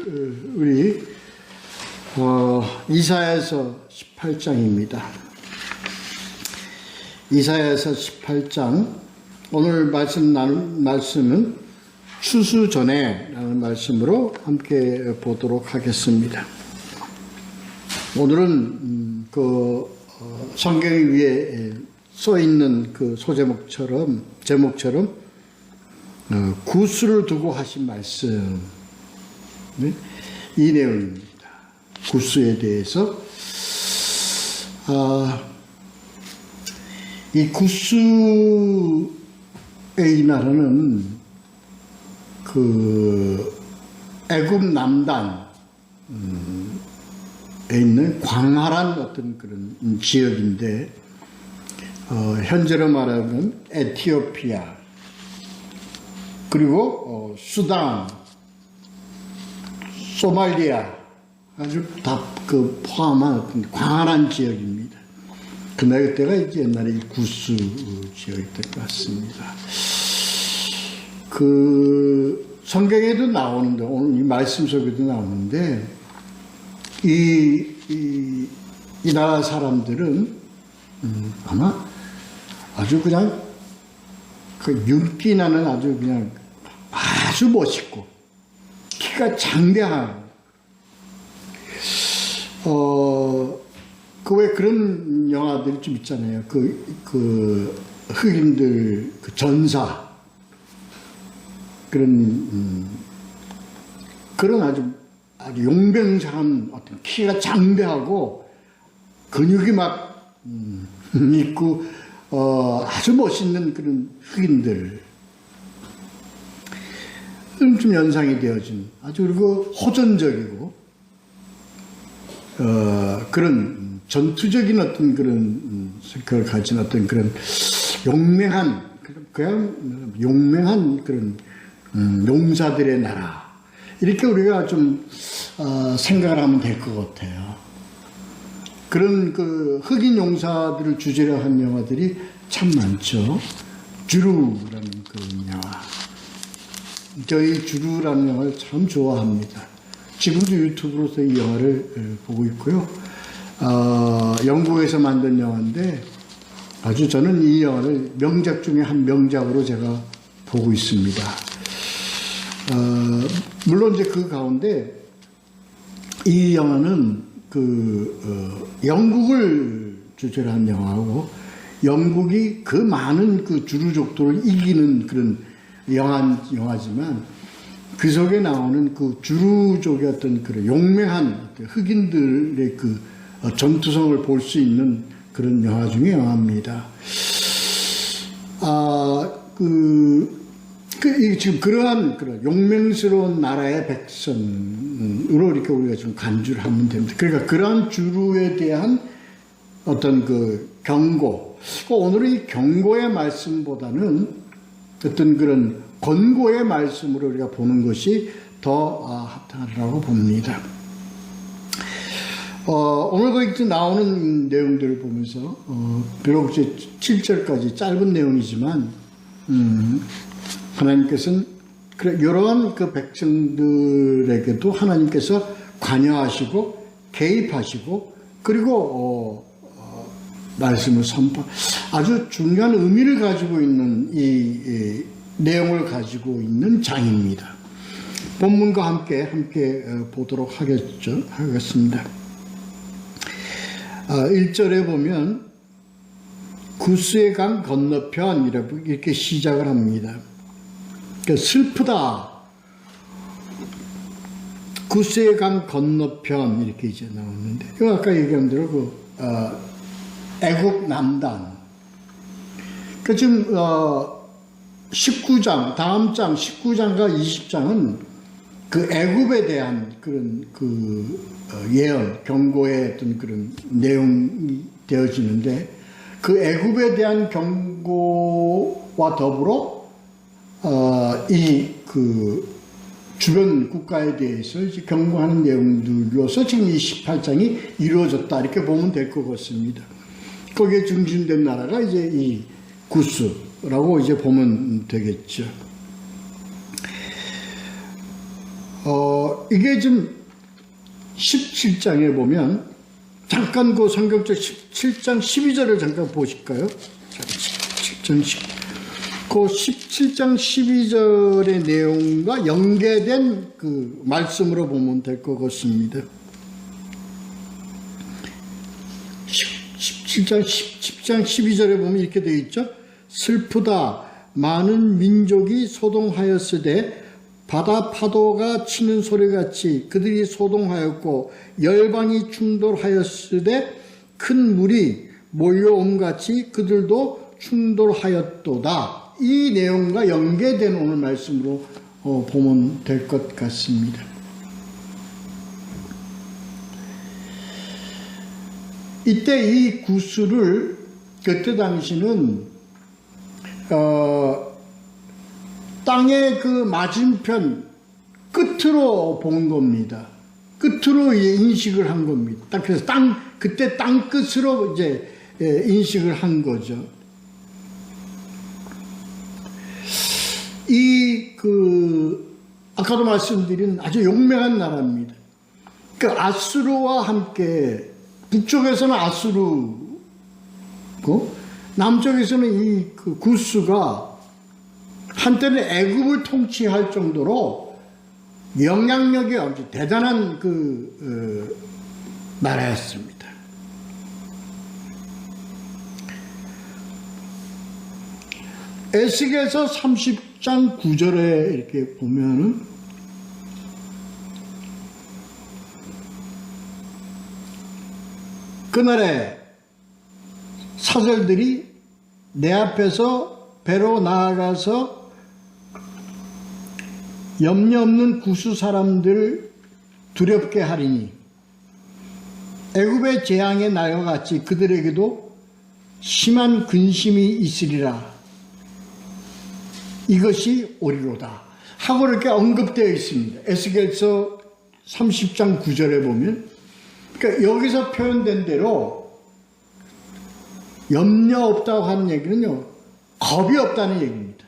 오늘 우리 이사야서 18장입니다. 이사야서 18장 오늘 나눌 말씀은 추수 전에 라는 말씀으로 함께 보도록 하겠습니다. 오늘은 성경 위에 써 있는 그 제목처럼 구수를 두고 하신 말씀, 이 내용입니다. 구수에 대해서 이 구수의 나라는 그 애굽 남단에 있는 광활한 어떤 그런 지역인데, 현재로 말하면 에티오피아, 그리고 수단, 소말리아, 아주 다 그 포함한 어떤 광활한 지역입니다. 그때가 이제 옛날에 구수 지역이었던 것 같습니다. 그 성경에도 나오는데, 오늘 이 말씀 속에도 나오는데, 이 나라 사람들은 아마 아주 그냥 그 윤기 나는 아주 그냥 아주 멋있고 키가 장대한 그 왜 그런 영화들이 좀 있잖아요. 그 흑인들 그 전사 그런 아주 용병장한 어떤 키가 장대하고 근육이 막 있고 아주 멋있는 그런 흑인들 좀 연상이 되어진 아주 그리고 호전적이고 그런 전투적인 어떤 그런 성격을 가진 어떤 그런 용맹한 그런 용사들의 나라, 이렇게 우리가 좀 생각을 하면 될 것 같아요. 그런 그 흑인 용사들을 주제로 한 영화들이 참 많죠. 주루라는 그런 영화. 저희 주루라는 영화를 참 좋아합니다. 지금도 유튜브로서 이 영화를 보고 있고요. 영국에서 만든 영화인데 아주 저는 이 영화를 명작 중에 한 명작으로 제가 보고 있습니다. 물론 이제 그 가운데 이 영화는 영국을 주제로 한 영화고, 영국이 그 많은 그 주루족들을 이기는 그런 영화지만 그 속에 나오는 그 주루족의 어떤 그런 용맹한 흑인들의 그 전투성을 볼 수 있는 그런 영화 중에 영화입니다. 지금 그러한 그런 용맹스러운 나라의 백성으로 이렇게 우리가 좀 간주를 하면 됩니다. 그러니까 그러한 주루에 대한 어떤 그 경고, 오늘은 이 경고의 말씀보다는 어떤 그런 권고의 말씀으로 우리가 보는 것이 더 합당하다고 봅니다. 오늘 거기 나오는 내용들을 보면서 비록 이제 7절까지 짧은 내용이지만 하나님께서는 이러한 그 백성들에게도 하나님께서 관여하시고 개입하시고 그리고 말씀을 아주 중요한 의미를 가지고 있는 이 내용을 가지고 있는 장입니다. 본문과 함께 보도록 하겠습니다. 1절에 보면 구스의 강 건너편 이렇게 시작을 합니다. 슬프다. 구스의 강 건너편 이렇게 이제 나오는데, 아까 얘기한 대로 애굽 남단. 지금 19장, 다음 장 19장과 20장은 그 애굽에 대한 그런 예언, 경고의 어떤 그런 내용이 되어지는데, 그 애굽에 대한 경고와 더불어 주변 국가에 대해서 이제 경고하는 내용들로서 지금 이 18장이 이루어졌다, 이렇게 보면 될 것 같습니다. 거기에 중심된 나라가 이제 이 구스라고 이제 보면 되겠죠. 이게 지금 17장에 보면 잠깐 그 성경책 17장 12절을 잠깐 보실까요? 17장 12절의 내용과 연계된 그 말씀으로 보면 될 것 같습니다. 10장 12절에 보면 이렇게 되어 있죠. 슬프다. 많은 민족이 소동하였으되 바다 파도가 치는 소리같이 그들이 소동하였고 열방이 충돌하였으되 큰 물이 몰려옴같이 그들도 충돌하였도다. 이 내용과 연계된 오늘 말씀으로 보면 될 것 같습니다. 이때 이 구스를 그때 당시는 땅의 그 맞은편 끝으로 본 겁니다. 끝으로 인식을 한 겁니다. 그래서 그때 땅 끝으로 이제 인식을 한 거죠. 아까도 말씀드린 아주 용맹한 나라입니다. 그 아수르와 함께 북쪽에서는 아수르고 남쪽에서는 이 구스가 한때는 애굽을 통치할 정도로 영향력이 아주 대단한 나라였습니다. 에스겔서 30장 9절에 이렇게 보면은 그날에 사절들이 내 앞에서 배로 나아가서 염려 없는 구스 사람들 두렵게 하리니 애굽의 재앙의 날과 같이 그들에게도 심한 근심이 있으리라. 이것이 오리로다 하고 이렇게 언급되어 있습니다. 에스겔서 30장 9절에 보면, 그러니까 여기서 표현된 대로 염려 없다고 하는 얘기는요, 겁이 없다는 얘기입니다.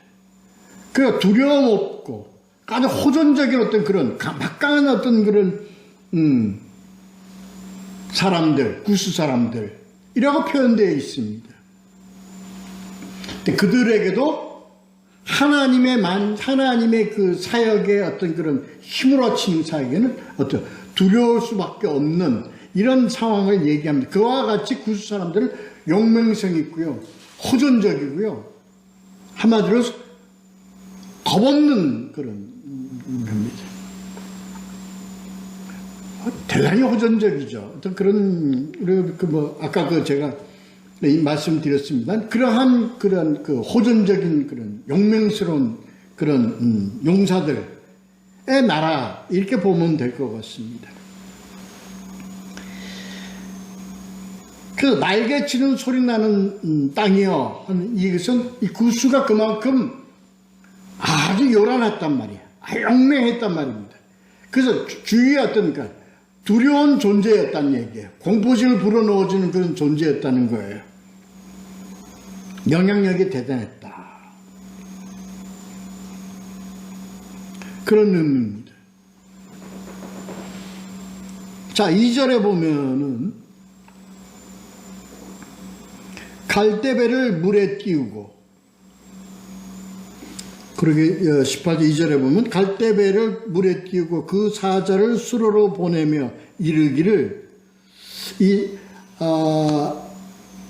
그러니까 두려움 없고 아주 호전적인 어떤 그런 막강한 어떤 그런 사람들, 구스 사람들이라고 표현되어 있습니다. 근데 그들에게도 하나님의 그 사역의 어떤 그런 힘으로 치는 사역에는 어떤 두려울 수밖에 없는 이런 상황을 얘기합니다. 그와 같이 구스 사람들은 용맹성 있고요, 호전적이고요, 한마디로 겁없는 그런 겁니다. 대단히 호전적이죠. 어떤 그런 아까 제가 말씀드렸습니다. 그러한 그 호전적인 그런 용맹스러운 그런 용사들의 나라, 이렇게 보면 될 것 같습니다. 그래서 날개치는 소리 나는 땅이요 하는 이것은 이 구스가 그만큼 아주 요란했단 말이야. 용맹했단 말입니다. 그래서 주위에 어떤 두려운 존재였다는 얘기예요. 공포심을 불어넣어주는 그런 존재였다는 거예요. 영향력이 대단했다. 그런 의미입니다. 자, 2절에 보면은 갈대배를 물에 띄우고, 그러게 18절 2절에 보면 갈대배를 물에 띄우고 그 사자를 수로로 보내며 이르기를,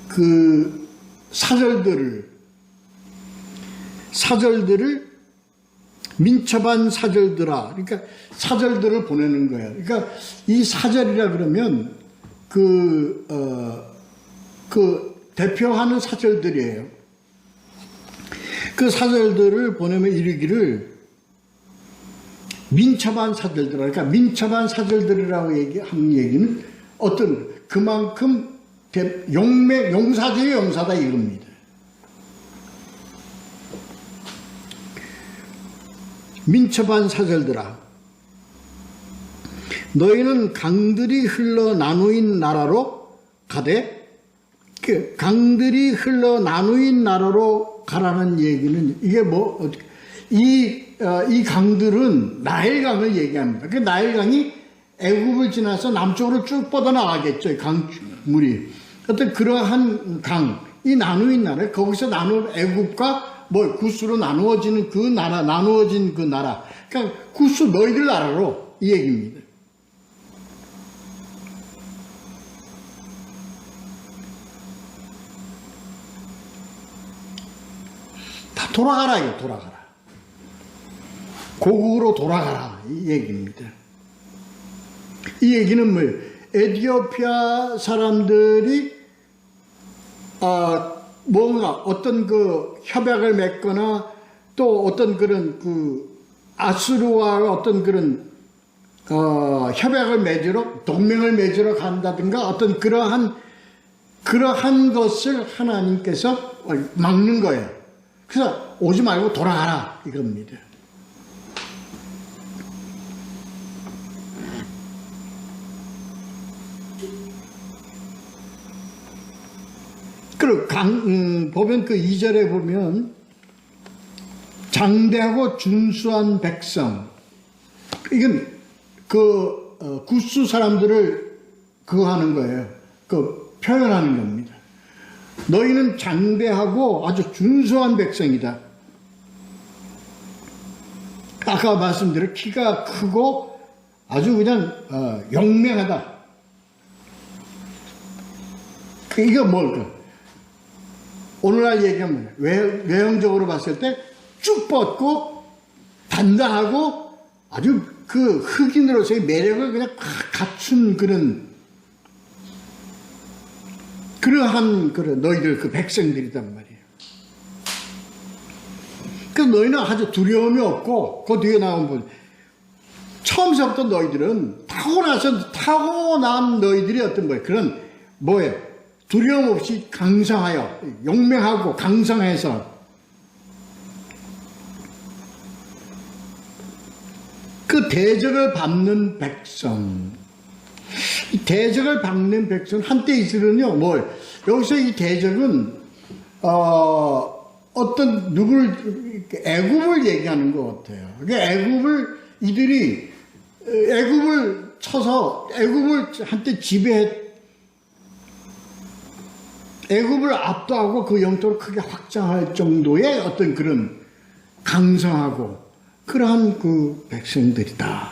그 사절들을 민첩한 사절들아, 그러니까 사절들을 보내는 거예요. 그러니까 이 사절이라 그러면 그 대표하는 사절들이에요. 그 사절들을 보내며 이르기를 민첩한 사절들, 그러니까 민첩한 사절들이라고 하는 얘기는 어떤 그만큼 용사 중에 용사다 이겁니다. 민첩한 사절들아, 너희는 강들이 흘러 나누인 나라로 가되, 강들이 흘러 나누인 나라로 가라는 얘기는 이게 이 강들은 나일강을 얘기합니다. 그 나일강이 애굽을 지나서 남쪽으로 쭉 뻗어나가겠죠. 강물이. 어떤 그러한 강이 나누인 나라, 거기서 애굽과 구스로 나누어지는 그 나라, 나누어진 그 나라. 그러니까 구스 너희들 나라로 이 얘기입니다. 다 돌아가라, 이거 돌아가라. 고국으로 돌아가라, 이 얘기입니다. 이 얘기는 뭐예요? 에티오피아 사람들이 뭔가 어떤 그 협약을 맺거나 또 어떤 그런 그 아수르와 어떤 그런 협약을 맺으러 동맹을 맺으러 간다든가 어떤 그러한 것을 하나님께서 막는 거예요. 그래서 오지 말고 돌아가라 이겁니다. 그리고 보면 그 2절에 보면 장대하고 준수한 백성, 이건 그 구스 사람들을 그거 하는 거예요. 그 표현하는 겁니다. 너희는 장대하고 아주 준수한 백성이다. 아까 말씀드린 키가 크고 아주 그냥 용맹하다. 이거 뭘까? 오늘날 얘기하면 외형적으로 봤을 때 쭉 뻗고 단단하고 아주 그 흑인으로서의 매력을 그냥 갖춘 그러한 너희들 그 백성들이단 말이에요. 그 너희는 아주 두려움이 없고 그 뒤에 나온 분 처음서부터 너희들은 타고난 너희들이 어떤 뭐예요? 두려움 없이 강성하여 용맹하고 강성해서 그 대적을 밟는 백성. 이 대적을 밟는 백성 한때 이스라엘은요. 여기서 이 대적은 어떤 애굽을 얘기하는 것 같아요. 애굽을 쳐서 애굽을 한때 애굽을 압도하고 그 영토를 크게 확장할 정도의 어떤 그런 강성하고 그러한 그 백성들이다.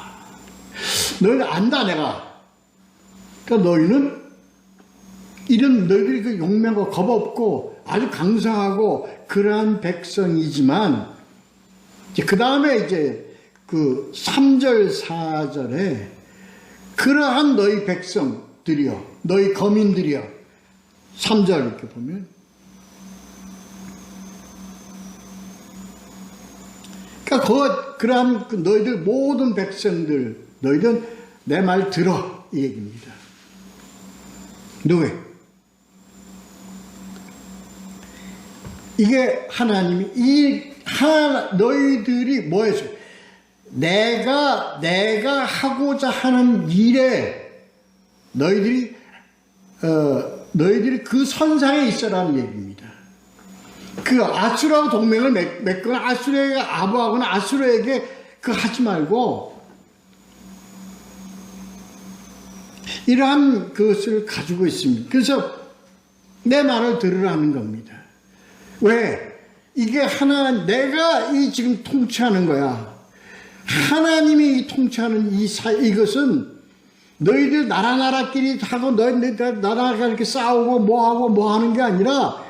너희는 안다, 내가. 그러니까 너희들이 그 용맹하고 겁없고 아주 강성하고 그러한 백성이지만, 그 다음에 그 3절, 4절에 그러한 너희 백성들이여, 너희 거민들이여, 3절 이렇게 보면, 그러니까 그러한 너희들 모든 백성들, 너희들 내 말 들어 이 얘기입니다. 누구예요? 이게 하나님이 너희들이 뭐였어요? 내가 하고자 하는 일에 너희들이 그 선상에 있어라는 얘기입니다. 그 아수르하고 동맹을 맺거나 아수르에게 아부하거나 아수르에게 하지 말고 이러한 것을 가지고 있습니다. 그래서 내 말을 들으라는 겁니다. 왜? 이게 내가 지금 통치하는 거야. 하나님이 통치하는 이것은 너희들 나라끼리 하고 너희들 나라가 이렇게 싸우고 뭐 하는 게 아니라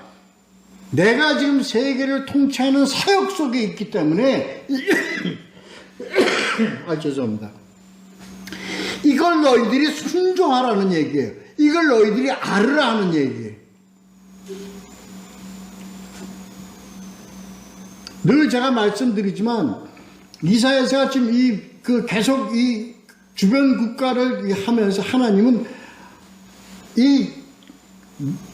내가 지금 세계를 통치하는 사역 속에 있기 때문에 죄송합니다. 이걸 너희들이 순종하라는 얘기예요. 이걸 너희들이 알으라는 얘기예요. 늘 제가 말씀드리지만 이사야서가 지금 계속 이 주변 국가를 하면서 하나님은 이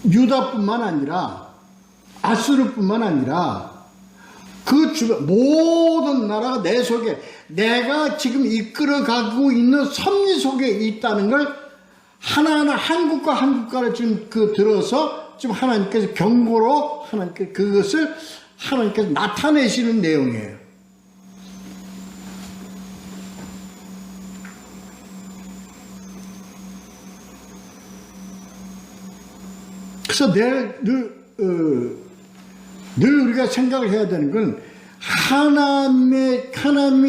유다뿐만 아니라 아수르뿐만 아니라 그 주변 모든 나라가 내 속에 내가 지금 이끌어가고 있는 섭리 속에 있다는 걸 하나하나 한 국가를 지금 들어서 지금 하나님께서 경고로 그것을 하나님께서 나타내시는 내용이에요. 그래서 늘 우리가 생각을 해야 되는 건 하나님이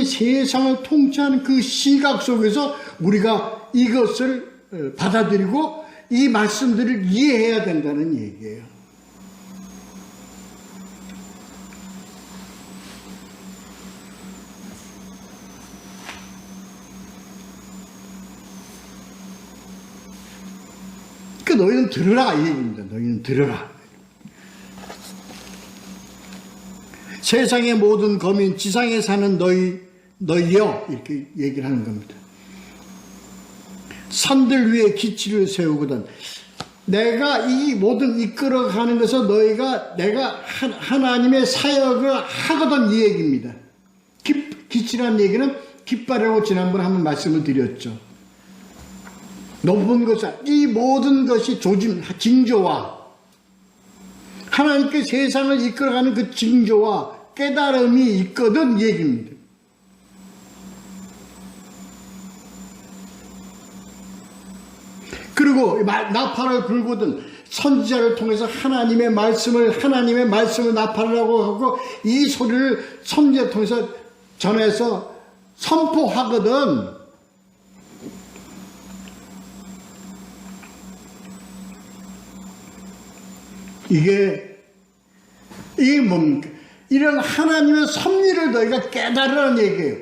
세상을 통치하는 그 시각 속에서 우리가 이것을 받아들이고 이 말씀들을 이해해야 된다는 얘기예요. 그 너희는 들으라 이 얘기입니다. 너희는 들으라. 세상의 모든 거민, 지상에 사는 너희여 이렇게 얘기를 하는 겁니다. 산들 위에 기치를 세우거든. 내가 이 모든 이끌어가는 것을 내가 하나님의 사역을 하거든 이 얘기입니다. 기치라는 얘기는 깃발이라고 지난번에 한번 말씀을 드렸죠. 높은 것은 이 모든 것이 징조와 하나님께 세상을 이끌어가는 그 징조와 깨달음이 있거든 이 얘기입니다. 그리고 나팔을 불거든 선지자를 통해서 하나님의 말씀을 나팔이라고 하고 이 소리를 선지자를 통해서 전해서 선포하거든. 이게 뭡니까? 이런 하나님의 섭리를 너희가 깨달으라는 얘기예요.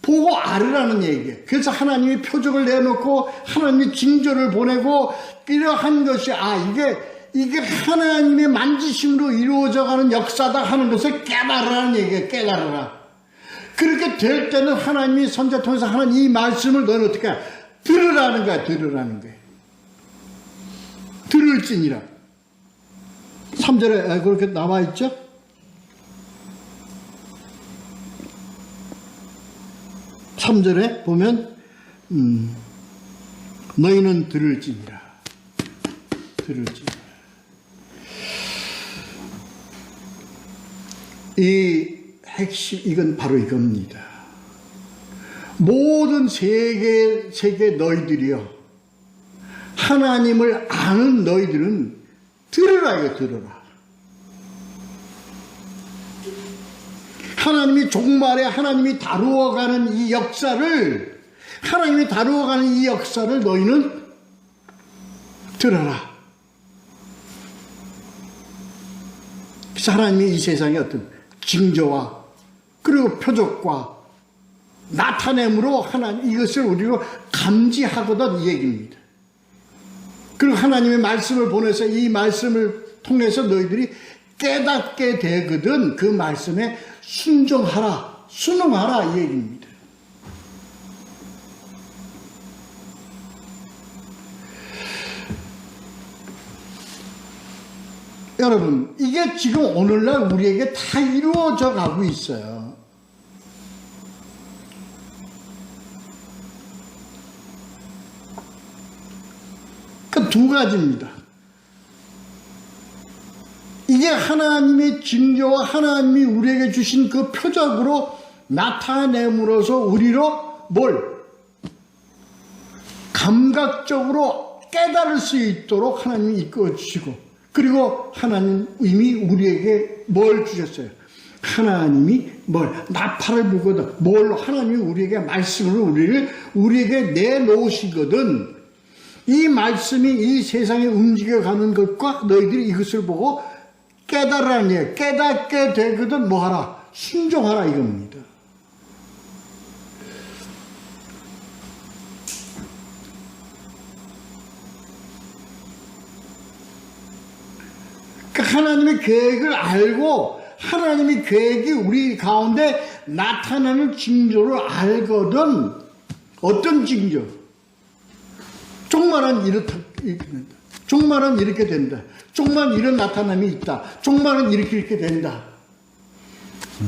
보고 알으라는 얘기예요. 그래서 하나님이 표적을 내놓고 하나님이 징조를 보내고 이러한 것이 이게 하나님의 만지심으로 이루어져가는 역사다 하는 것을 깨달으라는 얘기예요. 깨달으라. 그렇게 될 때는 하나님이 선지자 통해서 하는 이 말씀을 너는 어떻게 해? 들으라는 거야. 들으라는 거예요. 들을지니라. 3절에 그렇게 나와 있죠? 삼 절에 보면 너희는 들을지니라. 이 핵심 이건 바로 이겁니다. 모든 세계 너희들이요 하나님을 아는 너희들은 들으라. 하나님이 종말에 하나님이 다루어가는 이 역사를 너희는 들어라. 그래서 하나님이 이 세상에 어떤 징조와 그리고 표적과 나타냄으로 하나님 이것을 우리가 감지하거든 이 얘기입니다. 그리고 하나님의 말씀을 보내서 이 말씀을 통해서 너희들이 깨닫게 되거든 그 말씀에 순종하라, 순응하라 이 얘기입니다. 여러분 이게 지금 오늘날 우리에게 다 이루어져 가고 있어요. 그 두 가지입니다. 이게 하나님의 징조와 하나님이 우리에게 주신 그 표적으로 나타냄으로써 우리로 감각적으로 깨달을 수 있도록 하나님이 이끌어 주시고 그리고 하나님 이미 우리에게 뭘 주셨어요? 하나님이 나팔을 불거든 하나님이 우리에게 말씀을 우리에게 내놓으시거든 이 말씀이 이 세상에 움직여가는 것과 너희들이 이것을 보고 깨달으라는 얘기예요. 깨닫게 되거든 뭐하라? 순종하라 이겁니다. 그러니까 하나님의 계획을 알고 하나님의 계획이 우리 가운데 나타나는 징조를 알거든. 어떤 징조? 종말은 이렇게 된다. 종말은 이렇게 된다. 종말은 이런 나타남이 있다. 종말은 이렇게 된다.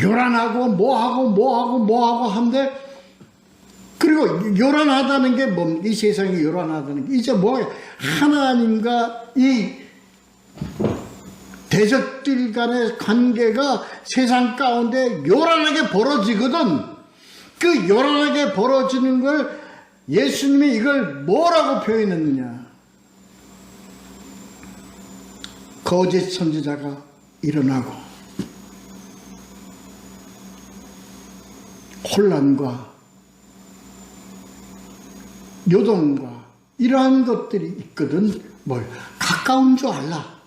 요란하고 뭐하고 한데 그리고 요란하다는 게 뭡니까? 이 세상이 요란하다는 게 이제 뭐예요? 하나님과 이 대적들 간의 관계가 세상 가운데 요란하게 벌어지거든. 그 요란하게 벌어지는 걸 예수님이 이걸 뭐라고 표현했느냐? 거짓 선지자가 일어나고 혼란과 요동과 이러한 것들이 있거든. 뭘 가까운 줄 알라.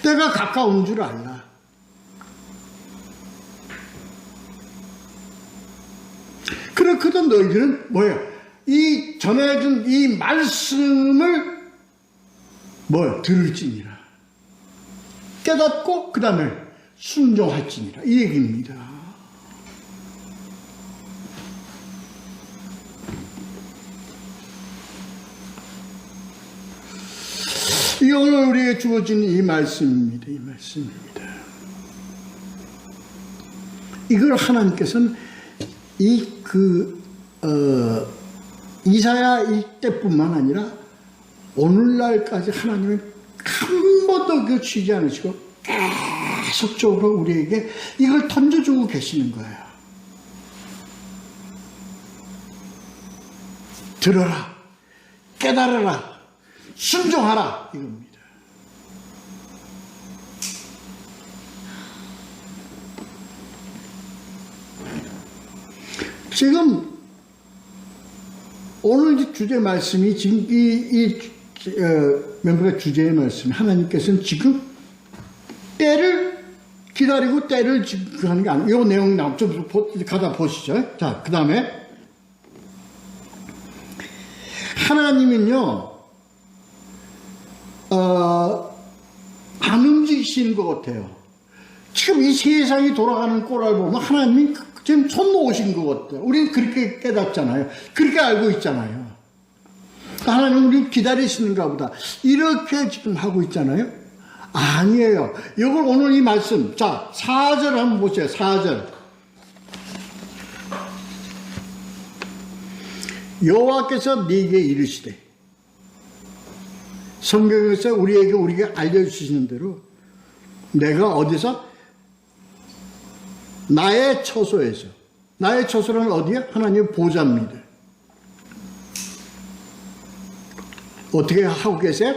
때가 가까운 줄 알라. 그렇거든. 너희들은 뭐야? 이 전해준 이 말씀을 들을지니라. 깨닫고 그 다음에 순종할지니라. 이 얘기입니다. 이게 오늘 우리에게 주어진 이 말씀입니다. 이 말씀입니다. 이걸 하나님께서는 이사야 이때뿐만 아니라 오늘날까지 하나님은 한 번도 그 쉬지 않으시고 계속적으로 우리에게 이걸 던져주고 계시는 거예요. 들어라, 깨달아라, 순종하라, 이겁니다. 지금 오늘 주제 말씀이 지금 멤버의 주제의 말씀, 하나님께서는 지금 때를 기다리고 때를 하는 게 아니에요. 이 내용 좀 가다 보시죠. 자, 그 다음에 하나님은요 안 움직이시는 것 같아요. 지금 이 세상이 돌아가는 꼴을 보면 하나님이 지금 손 놓으신 것 같아요. 우리는 그렇게 깨닫잖아요. 그렇게 알고 있잖아요. 하나님 우리 기다리시는가 보다. 이렇게 지금 하고 있잖아요. 아니에요. 이걸 오늘 이 말씀, 자 4절 한번 보세요. 4절. 여호와께서 네게 이르시되, 성경에서 우리에게 알려주시는 대로 내가 어디서? 나의 처소에서. 나의 처소는 어디야? 하나님의 보좌입니다. 어떻게 하고 계세요?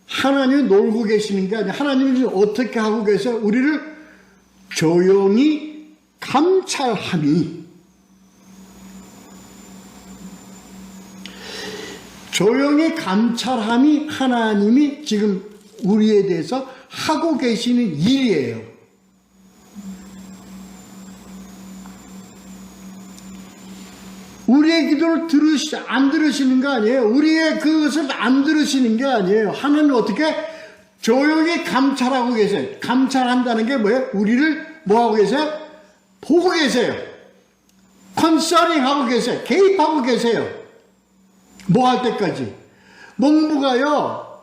하나님이 놀고 계시는 게 아니라 하나님이 어떻게 하고 계세요? 우리를 조용히 감찰함이. 조용히 감찰함이 하나님이 지금 우리에 대해서 하고 계시는 일이에요. 우리의 기도를 안 들으시는 거 아니에요. 우리의 그것을 안 들으시는 게 아니에요. 하나님은 어떻게? 조용히 감찰하고 계세요. 감찰한다는 게 뭐예요? 우리를 뭐하고 계세요? 보고 계세요. 컨서링 하고 계세요. 개입하고 계세요. 뭐 할 때까지? 농부가요,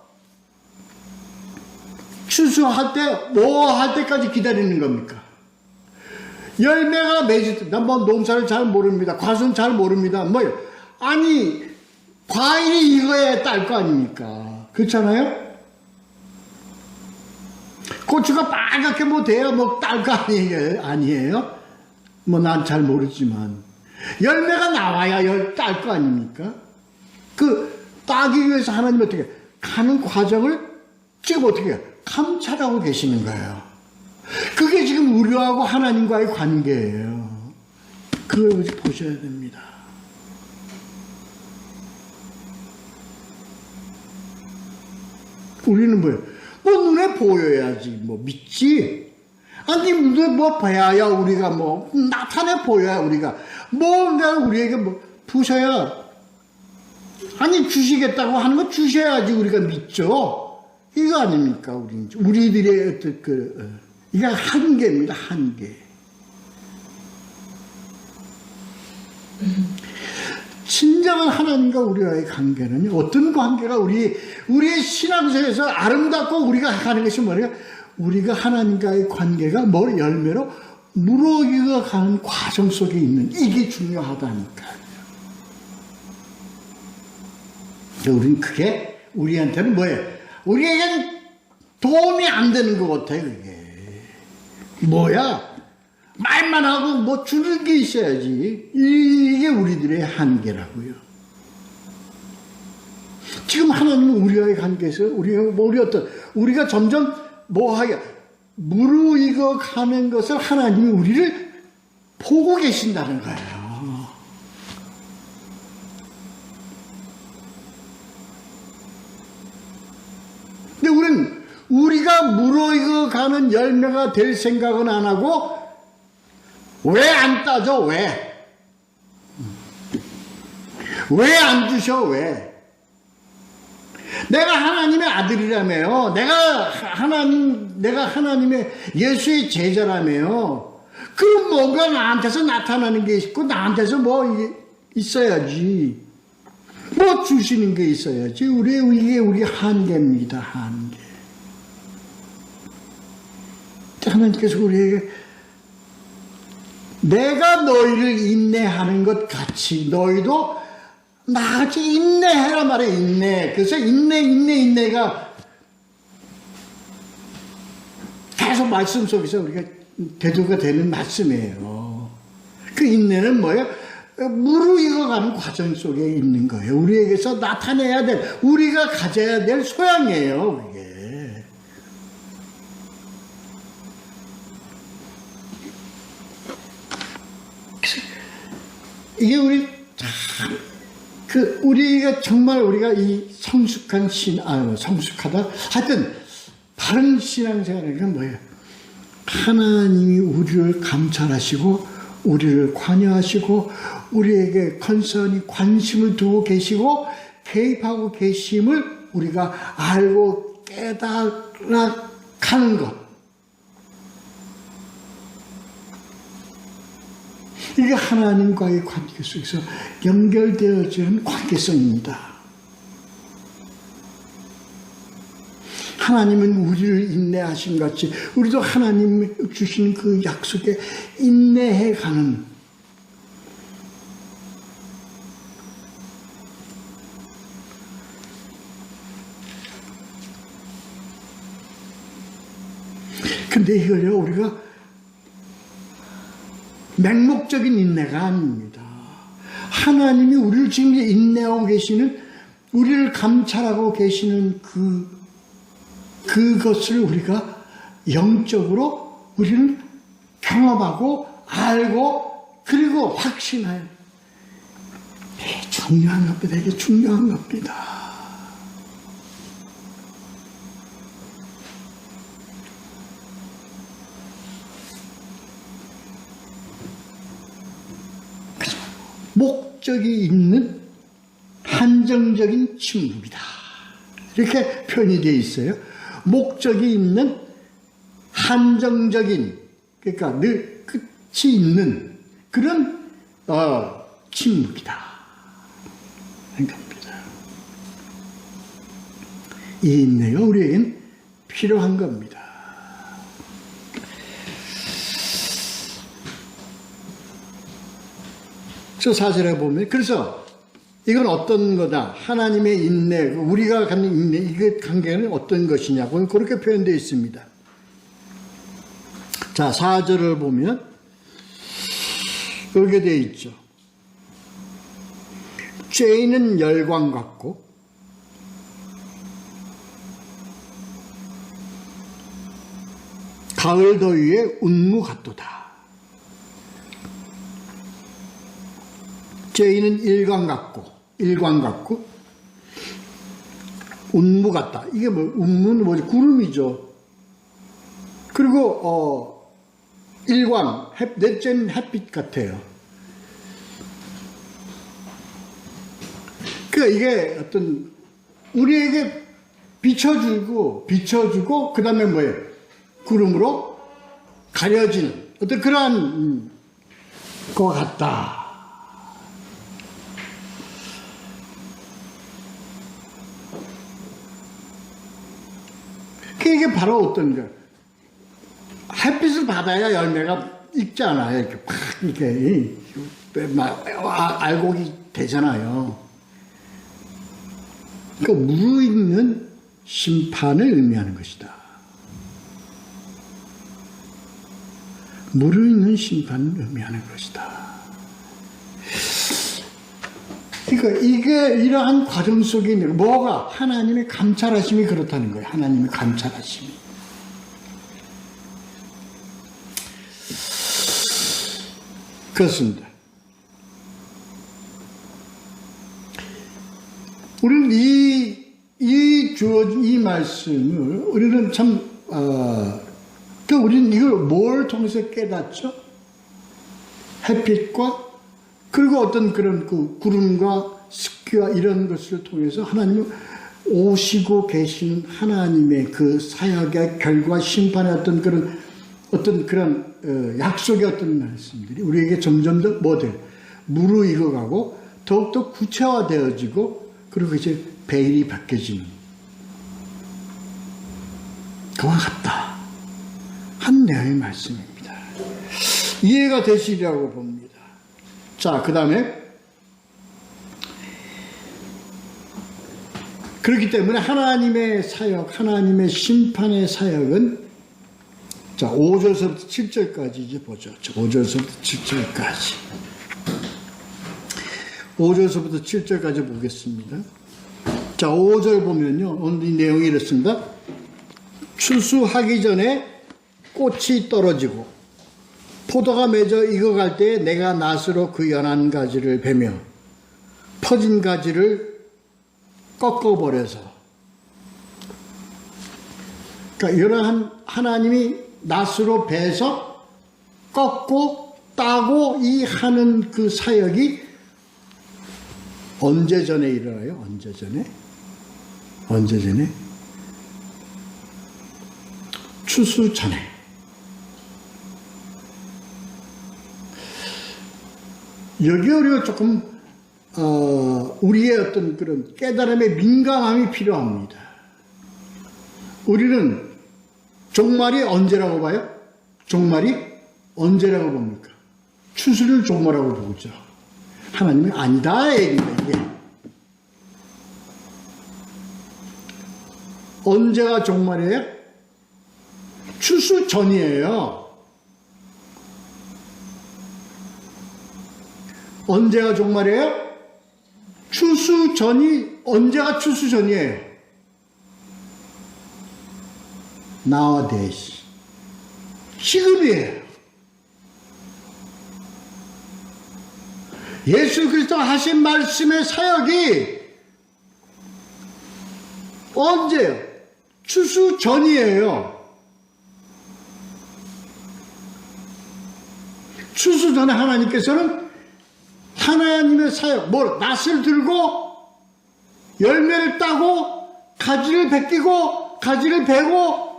추수할 때, 뭐 할 때까지 기다리는 겁니까? 열매가 맺을 때, 뭐 농사를 잘 모릅니다. 과수는 잘 모릅니다. 뭐요? 아니, 과일이 익어야 딸 거 아닙니까? 그렇잖아요? 고추가 빨갛게 뭐 돼야 뭐 딸 거 아니에요? 뭐 난 잘 모르지만. 열매가 나와야 딸 거 아닙니까? 그 따기 위해서 하나님 어떻게 가는 과정을 지금 어떻게 감찰하고 계시는 거예요. 그게 지금 우리하고 하나님과의 관계예요. 그걸 보셔야 됩니다. 우리는 뭐예요? 뭐 눈에 보여야지 뭐 믿지. 아니 눈에 뭐 봐야 우리가 뭐 나타내 보여야 우리가 뭔가 우리에게 뭐 부셔야, 아니 주시겠다고 하는 거 주셔야지 우리가 믿죠. 이거 아닙니까? 우리들의 어떤 이게 한계입니다. 한계. 진정한 하나님과 우리와의 관계는 어떤 관계가 우리의 신앙생에서 아름답고 우리가 하는 것이 뭐예요? 우리가 하나님과의 관계가 뭘 열매로 무르익어 가는 과정 속에 있는, 이게 중요하다니까요. 우리는 그게 우리한테는 뭐예요? 우리에겐 도움이 안 되는 것 같아요. 그게 뭐야? 말만 하고 뭐 주는 게 있어야지. 이게 우리들의 한계라고요. 지금 하나님은 우리와의 관계에서 우리가 점점 뭐하게 무르익어 가는 것을 하나님이 우리를 보고 계신다는 거예요. 근데 우리가 무르익어 가는 열매가 될 생각은 안 하고 왜 안 따져? 왜 안 주셔? 왜? 내가 하나님의 아들이라며요. 내가 하나님의 예수의 제자라며요. 그럼 뭔가 나한테서 나타나는 게 있고 나한테서 뭐 있어야지. 뭐 주시는 게 있어야지. 이게 우리 한계입니다. 한계. 하나님께서 우리에게 내가 너희를 인내하는 것 같이 너희도 나같이 인내해라 말이에요. 인내. 그래서 인내가 계속 말씀 속에서 우리가 대두가 되는 말씀이에요. 그 인내는 뭐예요? 무르익어가는 과정 속에 있는 거예요. 우리에게서 나타내야 될, 우리가 가져야 될 소양이에요. 그게. 이게 우리가 정말 우리가 이 성숙한 성숙하다. 하여튼, 바른 신앙생활은 뭐예요? 하나님이 우리를 감찰하시고, 우리를 관여하시고, 우리에게 관심을 두고 계시고, 개입하고 계심을 우리가 알고 깨달아 가는 것. 이게 하나님과의 관계 속에서 연결되어지는 관계성입니다. 하나님은 우리를 인내하신 같이 우리도 하나님 주신 그 약속에 인내해가는 근데 이걸요 우리가 맹목적인 인내가 아닙니다. 하나님이 우리를 지금 인내하고 계시는, 우리를 감찰하고 계시는 그것을 우리가 영적으로 우리는 경험하고 알고 그리고 확신해요. 중요한 겁니다. 이게 중요한 겁니다. 목적이 있는 한정적인 침묵이다. 이렇게 표현이 되어 있어요. 목적이 있는 한정적인, 그러니까 늘 끝이 있는 그런 침묵이다. 겁니다. 이 인내가 우리에겐 필요한 겁니다. 저 4절에 보면, 그래서 이건 어떤 거다. 하나님의 인내, 우리가 갖는 인내, 이 관계는 어떤 것이냐고 그렇게 표현되어 있습니다. 자, 4절을 보면 그렇게 되어 있죠. 죄인은 열광 같고 가을 더위에 운무 같도다. 죄인은 일광 같고 운무 같다. 이게 운무는 뭐지? 구름이죠. 그리고 일광, 넷째는 햇빛 같아요. 그러니까 이게 어떤 우리에게 비춰주고 그 다음에 뭐예요? 구름으로 가려지는 어떤 그러한 것 같다. 이게 바로 어떤 거? 햇빛을 받아야 열매가 익잖아요. 이렇게 팍, 이렇게, 알곡이 되잖아요. 그러니까 무르익는 심판을 의미하는 것이다. 무르익는 심판을 의미하는 것이다. 그러니까 이게 이러한 과정 속에 있는 뭐가 하나님의 감찰하심이 그렇다는 거예요. 하나님의 감찰하심이. 그렇습니다. 우리는 이 말씀을 우리는 참 우리는 이걸 뭘 통해서 깨닫죠? 햇빛과 그리고 어떤 그런 그 구름과 습기와 이런 것을 통해서 하나님은 오시고 계시는 하나님의 그 사역의 결과 심판의 어떤 그런 약속의 어떤 말씀들이 우리에게 점점 더 무르익어가고 더욱더 구체화되어지고 그리고 이제 베일이 벗겨지는 그와 같다 한 내용의 말씀입니다. 이해가 되시리라고 봅니다. 자, 그 다음에 그렇기 때문에 하나님의 사역, 하나님의 심판의 사역은 자 5절서부터 7절까지 이제 보죠. 5절서부터 7절까지 5절서부터 7절까지 보겠습니다. 자 5절 보면요. 오늘 이 내용이 이렇습니다. 추수하기 전에 꽃이 떨어지고 포도가 맺어 익어갈 때에 내가 낫으로 그 연한 가지를 베며 퍼진 가지를 꺾어버려서 그러니까 이러한 하나님이 낫으로 베서 꺾고 따고 이 하는 그 사역이 언제 전에 일어나요? 언제 전에? 추수 전에. 여기에 우리가 조금 우리의 어떤 그런 깨달음의 민감함이 필요합니다. 우리는 종말이 언제라고 봐요? 종말이 언제라고 봅니까? 추수를 종말하고 보죠. 하나님은 아니다 얘기입니다. 이게. 언제가 종말이에요? 추수 전이에요. 언제가 종말이에요? 추수 전이 언제가 추수 전이에요? nowadays. 지금이에요. 예수 그리스도 하신 말씀의 사역이 언제요? 추수 전이에요. 추수 전에 하나님께서는 하나님의 사역, 낫을 들고 열매를 따고 가지를 벗기고 가지를 베고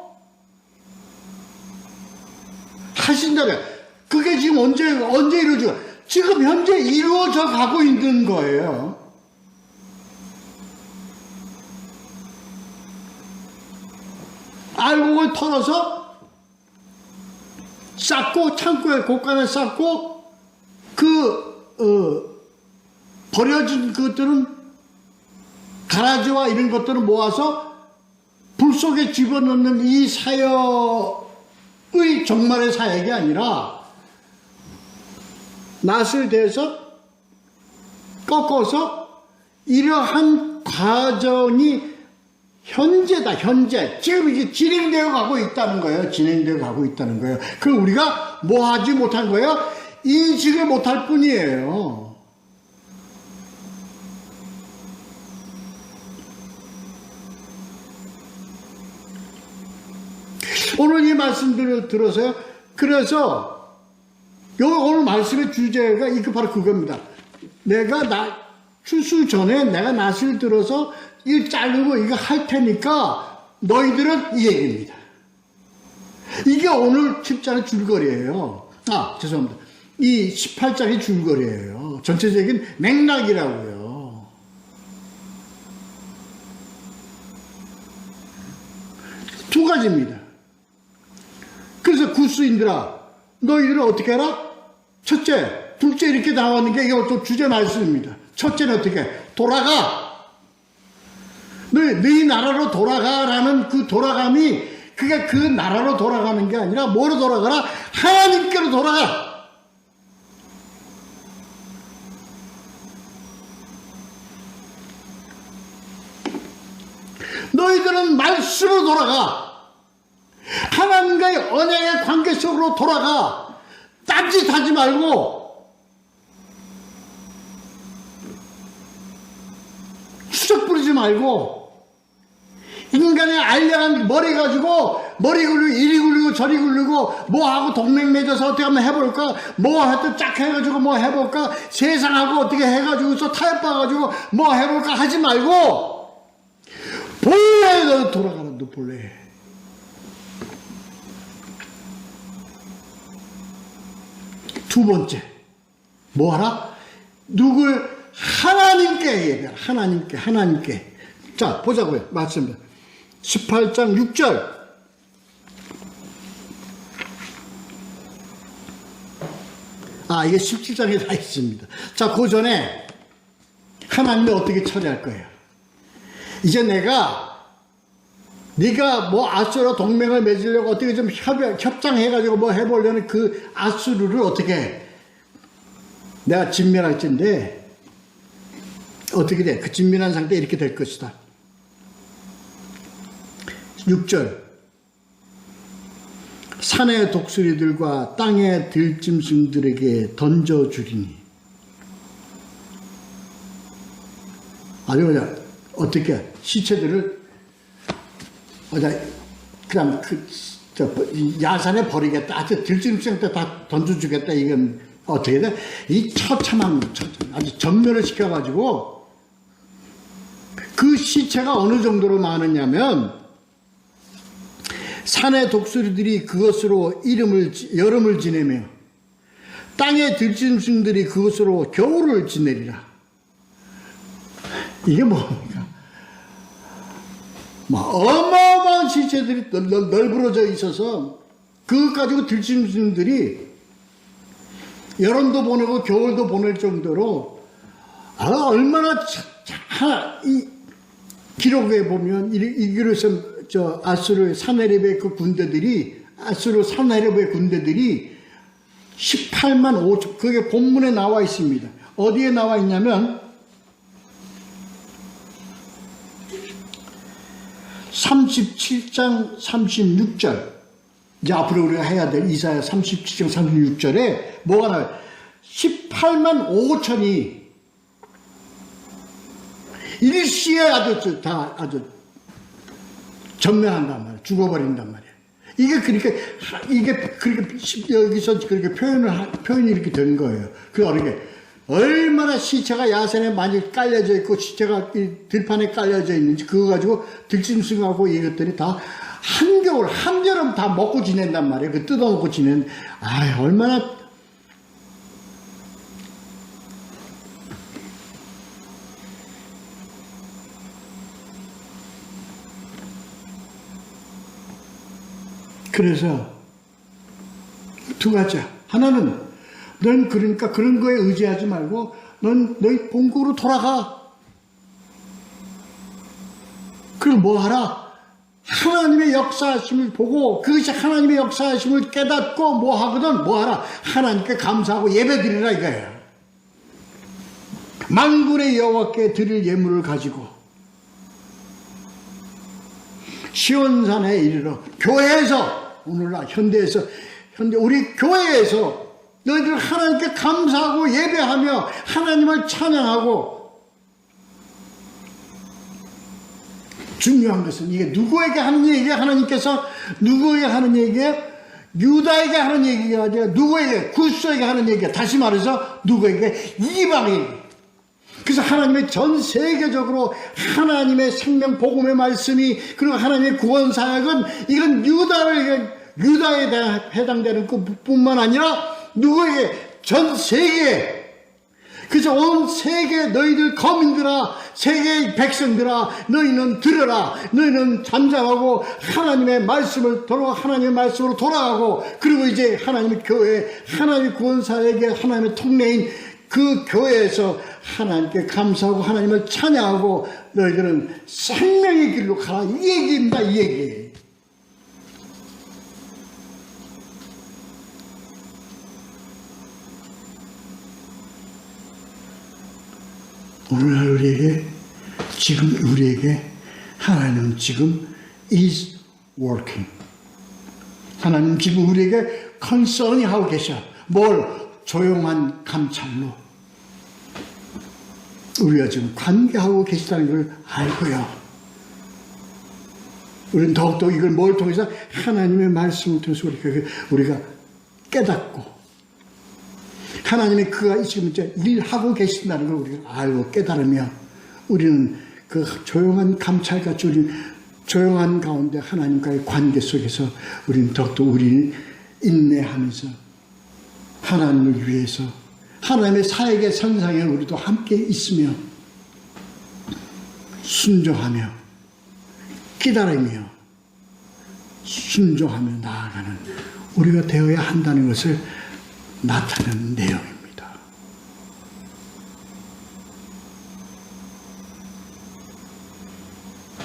하신다면 그게 지금 언제 이루어지고 지금 현재 이루어져 가고 있는 거예요. 알곡을 털어서 쌓고 창고에 곳간에 쌓고 버려진 것들은 가라지와 이런 것들을 모아서 불 속에 집어넣는 이 사역의 종말의 사역이 아니라 낫을 대서 꺾어서 이러한 과정이 현재다, 현재. 지금 이게 진행되어 가고 있다는 거예요. 진행되어 가고 있다는 거예요. 그걸 우리가 뭐 하지 못한 거예요? 인식을 못할 뿐이에요. 오늘 이 말씀들을 들어서요. 그래서 오늘 말씀의 주제가 이거 바로 그겁니다. 추수 전에 내가 낫을 들어서 일 자르고 이거 할 테니까 너희들은 이 얘기입니다. 이게 오늘 10장의 줄거리예요. 죄송합니다. 이 18장의 줄거리예요. 전체적인 맥락이라고요. 두 가지입니다. 그래서 구스인들아, 너희들은 어떻게 해라? 첫째, 둘째 이렇게 나왔는 게 이것도 주제 말씀입니다. 첫째는 어떻게 해? 돌아가. 너희 나라로 돌아가라는 그 돌아감이 그게 그 나라로 돌아가는 게 아니라 뭐로 돌아가라? 하나님께로 돌아가. 너희들은 말씀으로 돌아가. 하나님과의 언약의 관계 속으로 돌아가. 딴짓하지 말고 추적 부리지 말고 인간의 알량한 머리 가지고 머리 굴리고 이리 굴리고 저리 굴리고 뭐하고 동맹 맺어서 어떻게 한번 해볼까, 뭐 하여튼 쫙 해가지고 뭐 해볼까, 세상하고 어떻게 해가지고서 타협 봐가지고 뭐 해볼까 하지 말고 본래에 너 돌아가라. 너 본래에. 두 번째 뭐 하라? 누굴? 하나님께 예배하라. 하나님께. 자 보자고요. 말씀 18장 6절. 이게 17장에 다 있습니다. 자, 그 전에 하나님이 어떻게 처리할 거예요? 이제 네가 뭐 아수르와 동맹을 맺으려고 어떻게 좀 협상해가지고 뭐 해보려는 그 아수르를 어떻게 내가 진멸할 텐데 어떻게 돼? 그 진멸한 상태 이렇게 될 것이다. 6절. 산의 독수리들과 땅의 들짐승들에게 던져주리니. 아주 그냥 어떻게 시체들을 그냥 야산에 버리겠다. 아주 들짐승한테 다 던져주겠다. 이건 어떻게 돼? 이 처참한 아주 전멸을 시켜가지고 그 시체가 어느 정도로 많으냐면 산의 독수리들이 그것으로 여름을 지내며 땅의 들짐승들이 그것으로 겨울을 지내리라. 이게 뭡니까? 어마어마한 시체들이 널브러져 있어서 그것 가지고 들짐승들이 여름도 보내고 겨울도 보낼 정도로 얼마나 이 기록에 보면 이기로서 아수르 사네립의 그 군대들이 아수르 사네립의 군대들이 18만 5천 그게 본문에 나와 있습니다. 어디에 나와 있냐면 37장 36절. 이제 앞으로 우리가 해야 될 이사야 37장 36절에 뭐가 나와요? 18만 5천이 일시에 아주 전멸한단 말이야. 죽어버린단 말이야. 이게 그렇게 여기서 그렇게 표현이 이렇게 된 거예요. 그러니까 얼마나 시체가 야산에 많이 깔려져 있고 시체가 들판에 깔려져 있는지 그거 가지고 들짐승하고 이것들이 다 한겨울 한여름 다 먹고 지낸단 말이에요. 그 뜯어먹고 지낸. 얼마나 그래서 두 가지야. 하나는 넌 그러니까 그런 거에 의지하지 말고 넌 너희 본국으로 돌아가. 그럼 뭐 하라? 하나님의 역사하심을 보고 그것이 하나님의 역사하심을 깨닫고 뭐 하거든? 뭐 하라? 하나님께 감사하고 예배드리라 이거예요. 만군의 여호와께 드릴 예물을 가지고 시온산에 이르러 교회에서 오늘날 현대 우리 교회에서 너희들 하나님께 감사하고 예배하며 하나님을 찬양하고. 중요한 것은 이게 누구에게 하는 얘기가 하나님께서 누구에게 하는 얘기가 유다에게 하는 얘기가 아니라 누구에게 구스에게 하는 얘기가 다시 말해서 누구에게 이방인. 그래서 하나님의 전 세계적으로 하나님의 생명 복음의 말씀이 그리고 하나님의 구원 사역은 이건 유다에 해당되는 것뿐만 아니라 누구에게 전 세계에. 그래서 온 세계 너희들 거민들아 세계의 백성들아 너희는 들으라. 너희는 잠잠하고 하나님의 말씀을 하나님의 말씀으로 돌아가고 그리고 이제 하나님의 교회 하나님의 구원 사역의 하나님의 통례인 그 교회에서 하나님께 감사하고 하나님을 찬양하고 너희들은 생명의 길로 가라. 이 얘기입니다. 이 얘기. 오늘날 지금 우리에게 하나님은 지금 is working. 하나님 지금 우리에게 컨서니 하고 계셔. 뭘? 조용한 감찰로 우리가 지금 관계하고 계시다는 걸 알고요. 우리는 더욱더 이걸 뭘 통해서? 하나님의 말씀을 통해서 우리가 깨닫고, 하나님의 그가 지금 이제 일하고 계신다는 걸 우리가 알고 깨달으며, 우리는 그 조용한 감찰같이 우리 조용한 가운데 하나님과의 관계 속에서 우리는 더욱더 우리는 인내하면서 하나님을 위해서 하나님의 사역의 선상에 우리도 함께 있으며 순종하며 기다리며 순종하며 나아가는 우리가 되어야 한다는 것을 나타내는 내용입니다.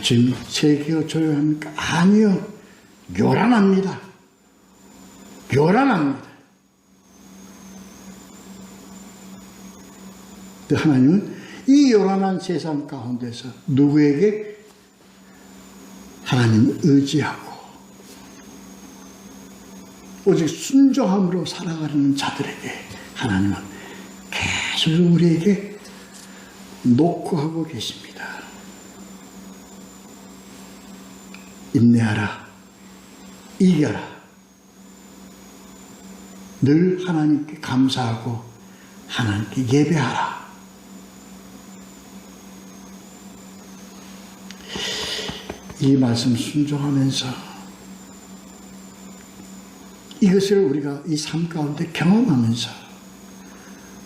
지금 세계가 조용합니까? 아니요. 요란합니다. 요란합니다. 하나님은 이 요란한 세상 가운데서 누구에게? 하나님을 의지하고 오직 순종함으로 살아가는 자들에게 하나님은 계속 우리에게 녹구하고 계십니다. 인내하라. 이겨라. 늘 하나님께 감사하고 하나님께 예배하라. 이 말씀 순종하면서 이것을 우리가 이 삶 가운데 경험하면서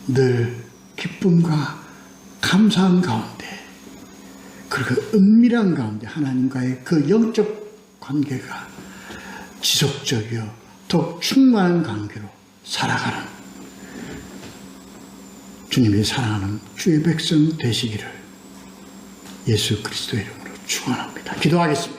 늘 기쁨과 감사한 가운데 그리고 은밀한 가운데 하나님과의 그 영적 관계가 지속적이요 더욱 충만한 관계로 살아가는 주님이 사랑하는 주의 백성 되시기를 예수 그리스도의 이름으로 축원합니다. 기도하겠습니다.